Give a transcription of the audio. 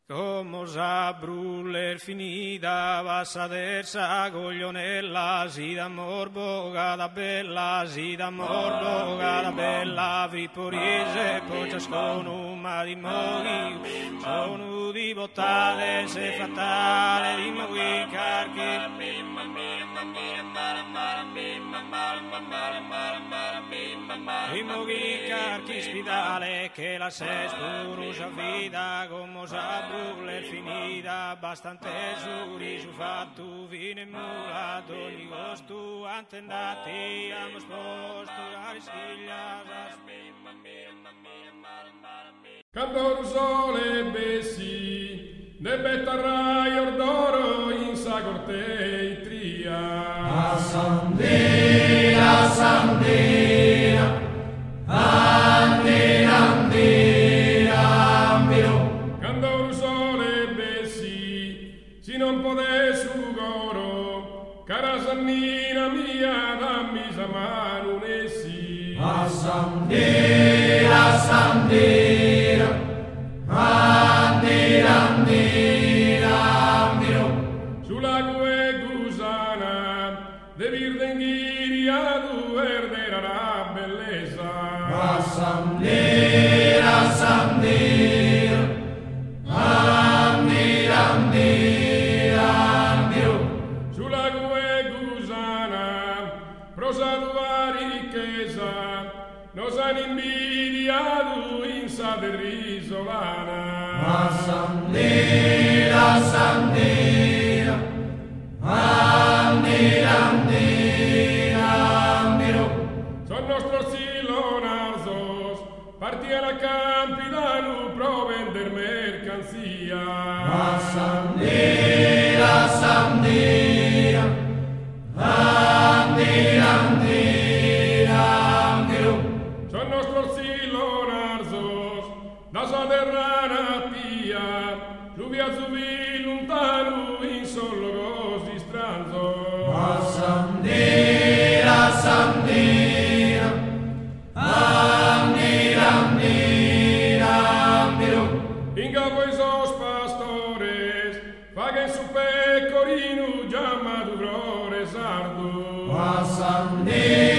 Como sa bruller finita, va sadersa goglionella, si d'amor bogata bella, si d'amor bogata bella, viporise, poi ciascuno ma di moghi, sono di bottate, se fatale, di moghi carchi. Di moghi carchi spidale, che la se spurusa vita, come sa bruller finita, bastante giuri su fatto, vino e mula, d'ogni costo, antendati, amo sposto, a rischiglia, Cantor sole bessi, de betarrai ordoro in sa corte tria. Sandina, Sandina, Andina, Andina, Ambiro. Cantor sole bessi, si non pode su goro, cara Sannina mia, dammi sa mano nessi. Sandina, Sandina, Andina, Andina, Ambiro. Sulla gue gusana, de virdenghiri adu erdera la bellezza. Sandina, Sandina, Andina, Andina, Ambiro. Sulla gue gusana, prosa tua ricchezza, nos han invidiado in sa derisolana. Sandina, Sandina, Andina, Andina, Ambiro. Son nostros silonarzos, partían a campi da nu pro vender mercancía. Sandina, Sandina, Andina, Andina, Ambiro. Son nostros silonarzos, da sa derrana tia, lluvia zubi lontano in solo gozi stranzo. Sandina, Sandina, Andina, Andina, Ambiro. Inga esos pastores, paguen su pecorino, llama du glore sardo. Sandina.